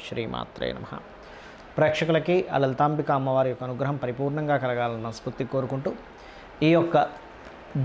శ్రీమాత్రే నమః. ప్రేక్షకులకి ఆ లలితాంబిక అమ్మవారి యొక్క అనుగ్రహం పరిపూర్ణంగా కలగాలన్న స్ఫూర్తి కోరుకుంటూ ఈ యొక్క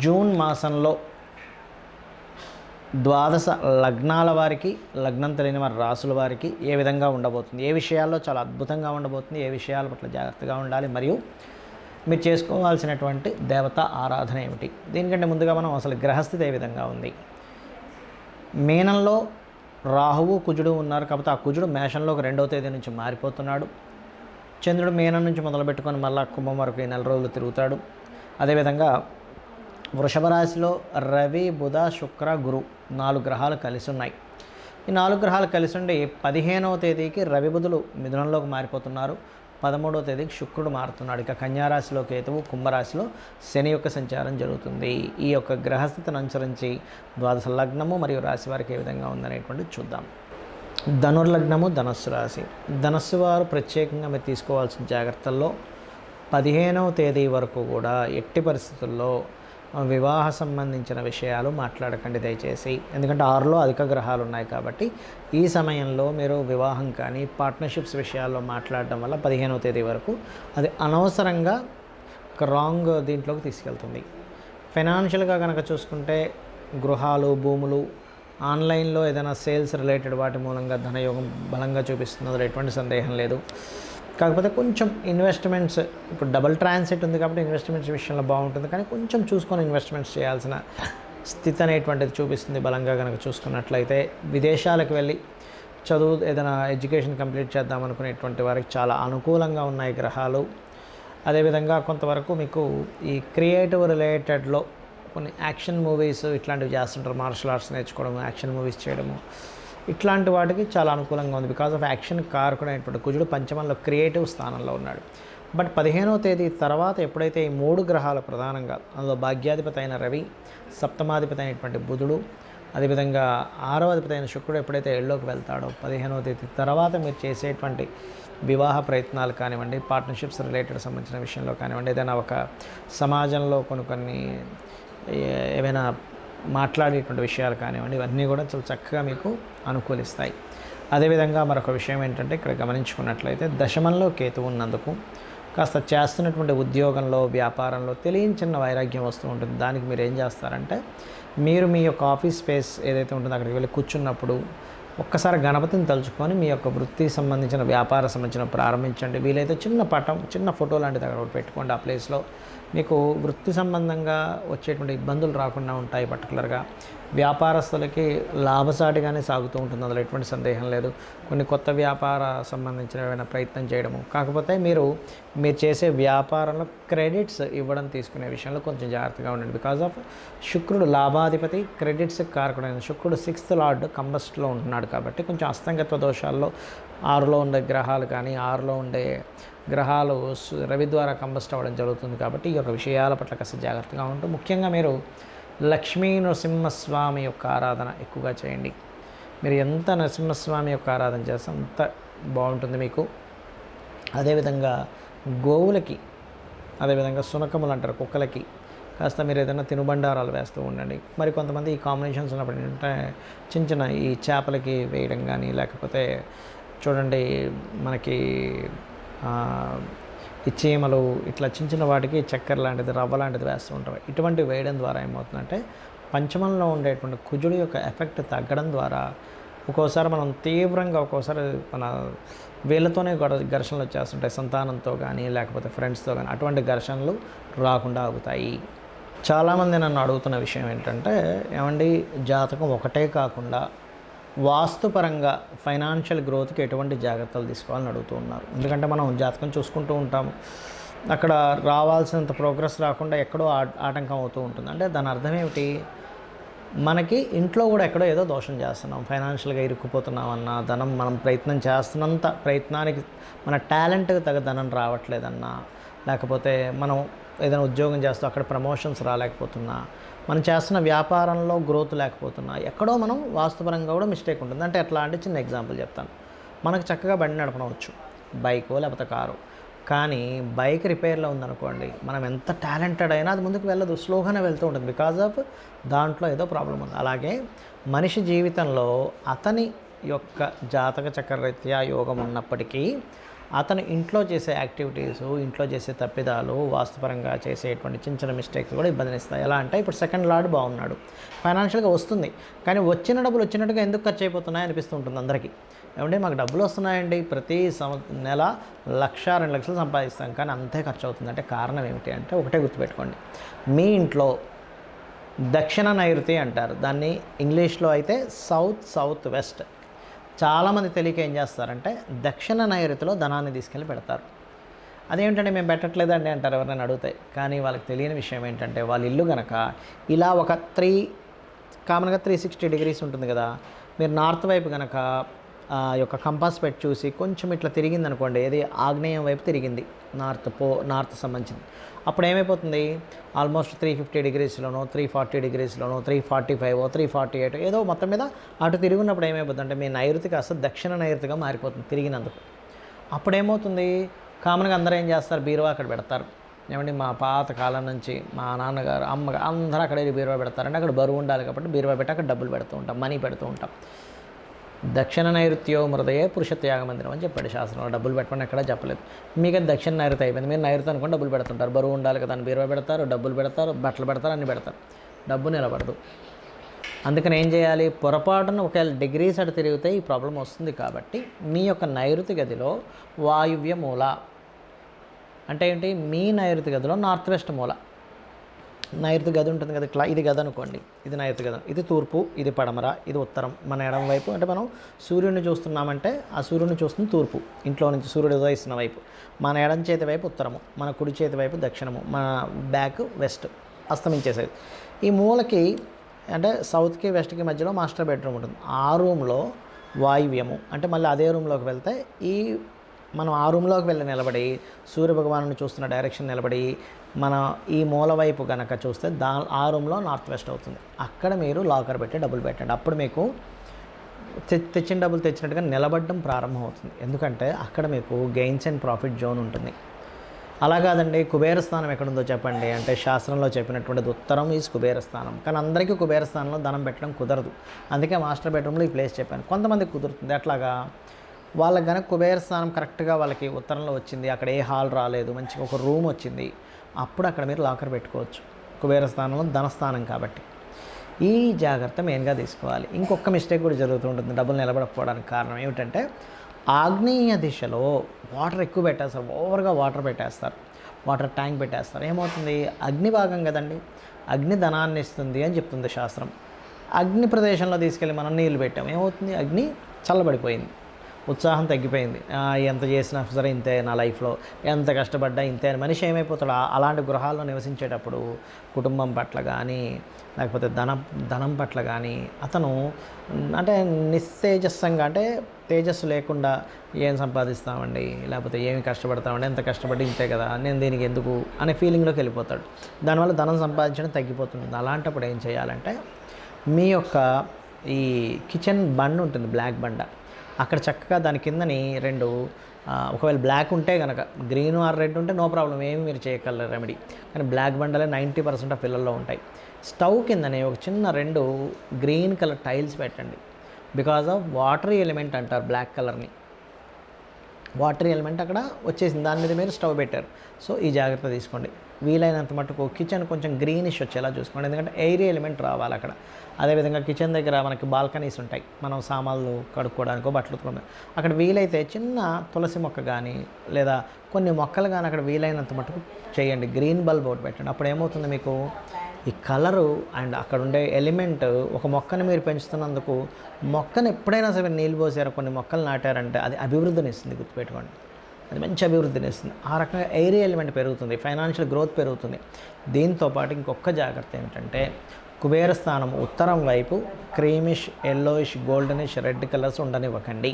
జూన్ మాసంలో ద్వాదశ లగ్నాల వారికి, లగ్నం తెలియని వారి రాసుల వారికి ఏ విధంగా ఉండబోతుంది, ఏ విషయాల్లో చాలా అద్భుతంగా ఉండబోతుంది, ఏ విషయాల పట్ల జాగ్రత్తగా ఉండాలి, మరియు మీరు చేసుకోవాల్సినటువంటి దేవత ఆరాధన ఏమిటి. దీనికంటే ముందుగా మనం అసలు గ్రహస్థితి ఏ విధంగా ఉంది. మీనంలో రాహువు కుజుడు ఉన్నారు కాబట్టి ఆ కుజుడు మేషంలోకి 2వ తేదీ నుంచి మారిపోతున్నాడు. చంద్రుడు మీనం నుంచి మొదలుపెట్టుకొని మళ్ళా కుంభం వరకు ఈ 4 రోజులు తిరుగుతాడు. అదేవిధంగా వృషభ రాశిలో రవి, బుధ, శుక్ర, గురు 4 గ్రహాలు కలిసి ఉన్నాయి. ఈ 4 గ్రహాలు కలిసి ఉండి 15వ తేదీకి రవి బుధులు మిథునంలోకి మారిపోతున్నారు. 13వ తేదీకి శుక్రుడు మారుతున్నాడు. ఇక కన్యారాశిలో కేతువు, కుంభరాశిలో శని యొక్క సంచారం జరుగుతుంది. ఈ యొక్క గ్రహస్థితిని అనుసరించి ద్వాదశ లగ్నము మరియు రాశి వారికి ఏ విధంగా ఉందనేటువంటిది చూద్దాం. ధనుర్లగ్నము, ధనస్సు రాశి. ధనస్సు వారు ప్రత్యేకంగా మీరు తీసుకోవాల్సిన జాగ్రత్తల్లో 15వ తేదీ వరకు కూడా ఎట్టి పరిస్థితుల్లో వివాహ సంబంధించిన విషయాలు మాట్లాడకండి దయచేసి. ఎందుకంటే 6లో అధిక గ్రహాలు ఉన్నాయి కాబట్టి ఈ సమయంలో మీరు వివాహం కానీ పార్ట్నర్షిప్స్ విషయాల్లో మాట్లాడడం వల్ల 15వ తేదీ వరకు అది అనవసరంగా ఒక రాంగ్ దీంట్లోకి తీసుకెళ్తుంది. ఫైనాన్షియల్గా కనుక చూసుకుంటే గృహాలు, భూములు, ఆన్లైన్లో ఏదైనా సేల్స్ రిలేటెడ్ వాటి మూలంగా ధనయోగం బలంగా చూపిస్తున్నది, ఎటువంటి సందేహం లేదు. కాకపోతే కొంచెం ఇన్వెస్ట్మెంట్స్, ఇప్పుడు డబుల్ ట్రాన్సిట్ ఉంది కాబట్టి ఇన్వెస్ట్మెంట్స్ విషయంలో బాగుంటుంది, కానీ కొంచెం చూసుకొని ఇన్వెస్ట్మెంట్స్ చేయాల్సిన స్థితి అనేటువంటిది చూపిస్తుంది. బలంగా కనుక చూసుకున్నట్లయితే విదేశాలకు వెళ్ళి చదువు, ఏదైనా ఎడ్యుకేషన్ కంప్లీట్ చేద్దాం అనుకునేటువంటి వారికి చాలా అనుకూలంగా ఉన్నాయి గ్రహాలు. అదేవిధంగా కొంతవరకు మీకు ఈ క్రియేటివ్ రిలేటెడ్లో కొన్ని యాక్షన్ మూవీస్ ఇట్లాంటివి చేస్తుంటారు. మార్షల్ ఆర్ట్స్ నేర్చుకోవడము, యాక్షన్ మూవీస్ చేయడము, ఇట్లాంటి వాటికి చాలా అనుకూలంగా ఉంది. బికాజ్ ఆఫ్ యాక్షన్ కారకుడు అయినటువంటి కుజుడు పంచమంలో క్రియేటివ్ స్థానంలో ఉన్నాడు. బట్ 15వ తేదీ తర్వాత ఎప్పుడైతే ఈ 3 గ్రహాలు ప్రధానంగా, అందులో భాగ్యాధిపతి అయిన రవి, సప్తమాధిపతి అయినటువంటి బుధుడు, అదేవిధంగా 6వ అధిపతి అయిన శుక్రుడు ఎప్పుడైతే ఏళ్ళలోకి వెళ్తాడో 15వ తేదీ తర్వాత మీరు చేసేటువంటి వివాహ ప్రయత్నాలు కానివ్వండి, పార్ట్నర్షిప్స్ రిలేటెడ్ సంబంధించిన విషయంలో కానివ్వండి, ఏదైనా ఒక సమాజంలో కొన్ని ఏవైనా మాట్లాడేటువంటి విషయాలు కానివ్వండి, ఇవన్నీ కూడా చాలా చక్కగా మీకు అనుకూలిస్తాయి. అదేవిధంగా మరొక విషయం ఏంటంటే ఇక్కడ గమనించుకున్నట్లయితే దశమంలో కేతు ఉన్నందుకు కాస్త చేస్తున్నటువంటి ఉద్యోగంలో, వ్యాపారంలో తెలియని చిన్న వైరాగ్యం వస్తూ ఉంటుంది. దానికి మీరు ఏం చేస్తారంటే, మీరు మీ యొక్క ఆఫీస్ స్పేస్ ఏదైతే ఉంటుందో అక్కడికి వెళ్ళి కూర్చున్నప్పుడు ఒక్కసారి గణపతిని తలుచుకొని మీ యొక్క వృత్తి సంబంధించిన, వ్యాపార సంబంధించిన ప్రారంభించండి. వీలైతే చిన్న పటం, చిన్న ఫోటో లాంటిది అక్కడ పెట్టుకోండి. ఆ ప్లేస్లో మీకు వృత్తి సంబంధంగా వచ్చేటువంటి ఇబ్బందులు రాకుండా ఉంటాయి. పర్టికులర్గా వ్యాపారస్తులకి లాభసాటిగానే సాగుతూ ఉంటుంది, అందులో ఎటువంటి సందేహం లేదు. కొన్ని కొత్త వ్యాపార సంబంధించిన ఏమైనా ప్రయత్నం చేయడము, కాకపోతే మీరు చేసే వ్యాపారంలో క్రెడిట్స్ ఇవ్వడం, తీసుకునే విషయంలో కొంచెం జాగ్రత్తగా ఉండండి. బికాజ్ ఆఫ్ శుక్రుడు లాభాధిపతి, క్రెడిట్స్ కారకుడైన శుక్రుడు 6th లార్డ్ కంబస్ట్లో ఉంటున్నాడు కాబట్టి కొంచెం అస్తంగత్వ దోషాల్లో 6లో ఉండే గ్రహాలు కానీ, 6లో ఉండే గ్రహాలు రవి ద్వారా కంబస్ట్ అవ్వడం జరుగుతుంది. కాబట్టి ఈ యొక్క విషయాల పట్ల కాస్త జాగ్రత్తగా ఉంటూ, ముఖ్యంగా మీరు లక్ష్మీ నరసింహస్వామి యొక్క ఆరాధన ఎక్కువగా చేయండి. మీరు ఎంత నరసింహస్వామి యొక్క ఆరాధన చేస్తే అంత బాగుంటుంది మీకు. అదేవిధంగా గోవులకి, అదేవిధంగా సునకములు అంటారు కుక్కలకి, కాస్త మీరు ఏదైనా తినుబండారాలు వేస్తూ ఉండండి. మరి కొంతమంది ఈ కాంబినేషన్స్ ఉన్నప్పుడు ఏంటంటే చిన్న ఈ చేపలకి వేయడం కానీ, లేకపోతే చూడండి మనకి ఈ చీమలు, ఇట్లా చిన్న వాటికి చక్కెర లాంటిది, రవ్వ లాంటిది వేస్తూ ఉంటారు. ఇటువంటివి వేయడం ద్వారా ఏమవుతుందంటే పంచమంలో ఉండేటువంటి కుజుడు యొక్క ఎఫెక్ట్ తగ్గడం ద్వారా ఒక్కోసారి మనం తీవ్రంగా, ఒక్కోసారి మన వీళ్ళతోనే ఘర్షణలు వచ్చేస్తుంటాయి, సంతానంతో కానీ లేకపోతే ఫ్రెండ్స్తో కానీ, అటువంటి ఘర్షణలు రాకుండా ఆగుతాయి. చాలామంది నన్ను అడుగుతున్న విషయం ఏంటంటే, ఏమండి జాతకం ఒకటే కాకుండా వాస్తుపరంగా ఫైనాన్షియల్ గ్రోత్కి ఎటువంటి జాగ్రత్తలు తీసుకోవాలని అడుగుతూ ఉన్నారు. ఎందుకంటే మనం జాతకం చూసుకుంటూ ఉంటాము, అక్కడ రావాల్సినంత ప్రోగ్రెస్ రాకుండా ఎక్కడో ఆటంకం అవుతూ ఉంటుంది. అంటే దాని అర్థం ఏమిటి, మనకి ఇంట్లో కూడా ఎక్కడో ఏదో దోషం చేస్తున్నాం, ఫైనాన్షియల్గా ఇరుక్కుపోతున్నామన్నా, ధనం మనం ప్రయత్నం చేస్తున్నంత ప్రయత్నానికి మన టాలెంట్కి తగ్గ ధనం రావట్లేదన్నా, లేకపోతే మనం ఏదైనా ఉద్యోగం చేస్తూ అక్కడ ప్రమోషన్స్ రాలేకపోతున్నా, మనం చేస్తున్న వ్యాపారంలో గ్రోత్ లేకపోతున్నా, ఎక్కడో మనం వాస్తుపరంగా కూడా మిస్టేక్ ఉంటుంది. అంటే ఎట్లా అంటే చిన్న ఎగ్జాంపుల్ చెప్తాను. మనకు చక్కగా బండి నడపనవచ్చు, బైకో లేకపోతే కారు, కానీ బైక్ రిపేర్లో ఉందనుకోండి, మనం ఎంత టాలెంటెడ్ అయినా అది ముందుకు వెళ్ళదు, స్లోగానే వెళ్తూ ఉంటుంది. బికాజ్ ఆఫ్ దాంట్లో ఏదో ప్రాబ్లం ఉంది. అలాగే మనిషి జీవితంలో అతని యొక్క జాతక చక్రరీత్యా యోగం ఉన్నప్పటికీ అతను ఇంట్లో చేసే యాక్టివిటీస్, ఇంట్లో చేసే తప్పిదాలు, వాస్తుపరంగా చేసేటువంటి చిన్న చిన్న మిస్టేక్స్ కూడా ఇబ్బందినిస్తాయి. ఎలా అంటే ఇప్పుడు సెకండ్ లార్డ్ బాగున్నాడు, ఫైనాన్షియల్గా వస్తుంది, కానీ వచ్చిన డబ్బులు వచ్చినట్టుగా ఎందుకు ఖర్చు అయిపోతున్నాయి అనిపిస్తూ ఉంటుంది అందరికీ. ఏమంటే మాకు డబ్బులు వస్తున్నాయండి, ప్రతి నెల 1,00,000 2 లక్షలు సంపాదిస్తాం, కానీ అంతే ఖర్చు అవుతుంది. అంటే కారణం ఏమిటి అంటే ఒకటే గుర్తుపెట్టుకోండి, మీ ఇంట్లో దక్షిణ నైరుతి అంటారు దాన్ని, ఇంగ్లీష్లో అయితే సౌత్ వెస్ట్. చాలామంది తెలియక ఏం చేస్తారంటే దక్షిణ నైరుతిలో ధనాన్ని తీసుకెళ్ళి పెడతారు. అదేంటంటే మేము పెట్టట్లేదండి అంటారు ఎవరైనా అడిగితే. కానీ వాళ్ళకి తెలియని విషయం ఏంటంటే వాళ్ళ ఇల్లు కనుక ఇలా ఒక కామన్గా 360 డిగ్రీస్ ఉంటుంది కదా, మీరు నార్త్ వైపు కనుక యొక్క కంపాస్ పెట్టి చూసి కొంచెం ఇట్లా తిరిగింది అనుకోండి, ఏది ఆగ్నేయం వైపు తిరిగింది, నార్త్ సంబంధించింది, అప్పుడు ఏమైపోతుంది, ఆల్మోస్ట్ 350 డిగ్రీస్లోనో 340 డిగ్రీస్లోనో 345 348 ఏదో మొత్తం మీద అటు తిరుగున్నప్పుడు ఏమైపోతుంది అంటే మీ నైరుతి కాస్త దక్షిణ నైరుతిగా మారిపోతుంది తిరిగినందుకు. అప్పుడు ఏమవుతుంది, కామన్గా అందరూ ఏం చేస్తారు, బీరువా అక్కడ పెడతారు. ఏమంటే మా పాత కాలం నుంచి మా నాన్నగారు అమ్మగారు అందరూ అక్కడ బీరువా పెడతారంటే అక్కడ బరువు ఉండాలి కాబట్టి బీరువా పెట్టి అక్కడ డబ్బులు పెడుతూ ఉంటాం, మనీ పెడుతూ ఉంటాం. దక్షిణ నైరుత్యో మృదయే పురుషత్యాగ మందిరం అని చెప్పాడు శాస్త్రంలో. డబ్బులు పెట్టమని ఎక్కడా చెప్పలేదు. మీకు దక్షిణ నైరుతి అయిపోయింది, మీరు నైరుతి అనుకుని డబ్బులు పెడుతుంటారు, బరువు ఉండాలి కదా అని బీరువా పెడతారు, డబ్బులు పెడతారు, బట్టలు పెడతారు, అన్నీ పెడతారు, డబ్బు నిలబడదు. అందుకని ఏం చేయాలి, పొరపాటున ఒకవేళ డిగ్రీస్ అటు తిరిగితే ఈ ప్రాబ్లం వస్తుంది. కాబట్టి మీ యొక్క నైరుతి గదిలో వాయువ్య మూల అంటే ఏంటి, మీ నైరుతి గదిలో నార్త్ వెస్ట్ మూల, నైరుతి గది ఉంటుంది కదా, ఇట్లా ఇది గది అనుకోండి, ఇది నైరుతి గది, ఇది తూర్పు, ఇది పడమర, ఇది ఉత్తరం. మన ఎడమ వైపు అంటే మనం సూర్యుడిని చూస్తున్నామంటే ఆ సూర్యుడిని చూస్తుంది తూర్పు, ఇంట్లో నుంచి సూర్యుడు ఉదయిస్తున్న వైపు. మన ఎడం చేతి వైపు ఉత్తరము, మన కుడి చేతి వైపు దక్షిణము, మన బ్యాక్ వెస్ట్, అస్తమించేసేది. ఈ మూలకి అంటే సౌత్కి వెస్ట్కి మధ్యలో మాస్టర్ బెడ్రూమ్ ఉంటుంది. ఆ రూమ్లో వాయువ్యము అంటే మళ్ళీ అదే రూమ్లోకి వెళ్తే మనం ఆ రూమ్లోకి వెళ్ళి నిలబడి సూర్యభగవాను చూస్తున్న డైరెక్షన్ నిలబడి మన ఈ మూల వైపు కనుక చూస్తే ఆ రూమ్లో నార్త్ వెస్ట్ అవుతుంది. అక్కడ మీరు లాకర్ పెట్టి డబ్బులు పెట్టండి. అప్పుడు మీకు తెచ్చిన డబ్బులు తెచ్చినట్టుగా నిలబడడం ప్రారంభం అవుతుంది. ఎందుకంటే అక్కడ మీకు గెయిన్స్ అండ్ ప్రాఫిట్ జోన్ ఉంటుంది. అలా కాదండి, కుబేర స్థానం ఎక్కడుందో చెప్పండి అంటే శాస్త్రంలో చెప్పినటువంటిది ఉత్తరం ఈజ్ కుబేర స్థానం. కానీ అందరికీ కుబేర స్థానంలో ధనం పెట్టడం కుదరదు. అందుకే మాస్టర్ బెడ్రూమ్లో ఈ ప్లేస్ చెప్పాను. కొంతమందికి కుదురుతుంది. అట్లాగా వాళ్ళకి కనుక కుబేర స్థానం కరెక్ట్గా వాళ్ళకి ఉత్తరంలో వచ్చింది, అక్కడ ఏ హాల్ రాలేదు, మంచిగా ఒక రూమ్ వచ్చింది, అప్పుడు అక్కడ మీరు లాకర్ పెట్టుకోవచ్చు. కుబేర స్థానంలో ధనస్థానం కాబట్టి ఈ జాగ్రత్త మెయిన్గా తీసుకోవాలి. ఇంకొక మిస్టేక్ కూడా జరుగుతూ ఉంటుంది డబ్బులు నిలబడకపోవడానికి కారణం ఏమిటంటే ఆగ్నేయ దిశలో వాటర్ ఎక్కువ పెట్టేస్తారు, ఓవర్గా వాటర్ పెట్టేస్తారు, వాటర్ ట్యాంక్ పెట్టేస్తారు. ఏమవుతుంది, అగ్ని భాగం కదండి, అగ్ని ధనాన్ని ఇస్తుంది అని చెప్తుంది శాస్త్రం. అగ్ని ప్రదేశంలో తీసుకెళ్ళి మనం నీళ్ళు పెట్టాం, ఏమవుతుంది, అగ్ని చల్లబడిపోయింది, ఉత్సాహం తగ్గిపోయింది. ఎంత చేసినా సరే ఇంతే, నా లైఫ్లో ఎంత కష్టపడ్డా ఇంతే అని మనిషి ఏమైపోతాడు. అలాంటి గృహాల్లో నివసించేటప్పుడు కుటుంబం పట్ల కానీ లేకపోతే ధనం పట్ల కానీ అతను అంటే నిస్తేజస్సంగా, అంటే తేజస్సు లేకుండా ఏం సంపాదిస్తామండి, లేకపోతే ఏమి కష్టపడతామండి, ఎంత కష్టపడి ఇంతే కదా, నేను దీనికి ఎందుకు అనే ఫీలింగ్లోకి వెళ్ళిపోతాడు. దానివల్ల ధనం సంపాదించడం తగ్గిపోతుంది. అలాంటప్పుడు ఏం చేయాలంటే మీ యొక్క ఈ కిచెన్ బండ్ ఉంటుంది, బ్లాక్ బండ, అక్కడ చక్కగా దాని కిందని ఒకవేళ బ్లాక్ ఉంటే కనుక, గ్రీన్ ఆర్ రెడ్ ఉంటే నో ప్రాబ్లం, ఏమి మీరు చేయగలరు రెమెడీ. కానీ బ్లాక్ బండలే 90% ఆఫ్ పిల్లల్లో ఉంటాయి. స్టవ్ కిందనే ఒక చిన్న 2 గ్రీన్ కలర్ టైల్స్ పెట్టండి. బికాజ్ ఆఫ్ వాటరీ ఎలిమెంట్ అంటారు బ్లాక్ కలర్ని, వాటరీ ఎలిమెంట్ అక్కడ వచ్చేసింది, దాని మీద మీరు స్టవ్ పెట్టారు. సో ఈ జాగ్రత్త తీసుకోండి. వీలైనంత మటుకు కిచెన్ కొంచెం గ్రీనిష్ వచ్చేలా చూసుకోండి, ఎందుకంటే ఎయిరీ ఎలిమెంట్ రావాలి అక్కడ. అదేవిధంగా కిచెన్ దగ్గర మనకి బాల్కనీస్ ఉంటాయి, మనం సామాన్లు కడుక్కోవడానికో బట్టలు ఉతుకోవడానికి, అక్కడ వీలైతే చిన్న తులసి మొక్క కానీ లేదా కొన్ని మొక్కలు కానీ అక్కడ వీలైనంత మటుకు చేయండి. గ్రీన్ బల్బ్ ఒకటి పెట్టండి. అప్పుడు ఏమవుతుంది, మీకు ఈ కలరు అండ్ అక్కడ ఉండే ఎలిమెంట్, ఒక మొక్కని మీరు పెంచుతున్నందుకు, మొక్కను ఎప్పుడైనా సరే నీళ్ళు పోసారు, కొన్ని మొక్కలు నాటారంటే అది అభివృద్ధిని ఇస్తుంది, గుర్తుపెట్టుకోండి, అది మంచి అభివృద్ధిని ఇస్తుంది. ఆ రకంగా ఎయిరీ ఎలిమెంట్ పెరుగుతుంది, ఫైనాన్షియల్ గ్రోత్ పెరుగుతుంది. దీంతోపాటు ఇంకొక జాగ్రత్త ఏమిటంటే కుబేర స్థానం ఉత్తరం వైపు creamish, yellowish, goldenish, red colours ఉండనివ్వకండి.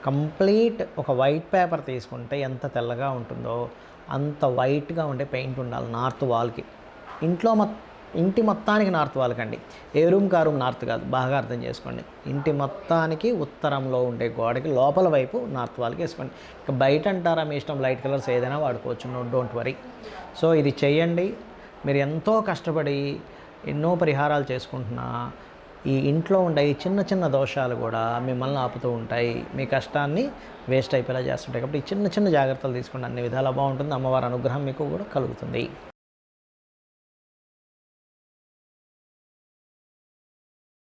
కంప్లీట్ ఒక వైట్ పేపర్ తీసుకుంటే ఎంత తెల్లగా ఉంటుందో అంత వైట్గా ఉండే పెయింట్ ఉండాలి నార్త్ వాల్కి. ఇంటి మొత్తానికి నార్త్ వాల్ కండి, ఏ రూమ్ కా రూమ్ నార్త్ కాదు, బాగా అర్థం చేసుకోండి. ఇంటి మొత్తానికి ఉత్తరంలో ఉండే గోడకి లోపల వైపు నార్త్ వాల్కి వేసుకోండి. ఇక బయట అంటారా మీ ఇష్టం, లైట్ కలర్స్ ఏదైనా వాడుకోవచ్చు, డోంట్ వరీ. సో ఇది చెయ్యండి. మీరు ఎంతో కష్టపడి ఎన్నో పరిహారాలు చేసుకుంటున్నా ఈ ఇంట్లో ఉండే ఈ చిన్న చిన్న దోషాలు కూడా మిమ్మల్ని ఆపుతూ ఉంటాయి, మీ కష్టాన్ని వేస్ట్ అయిపోయేలా చేస్తుంటాయి. కాబట్టి ఈ చిన్న చిన్న జాగ్రత్తలు తీసుకోండి, అన్ని విధాలా బాగుంటుంది. అమ్మవారి అనుగ్రహం మీకు కూడా కలుగుతుంది.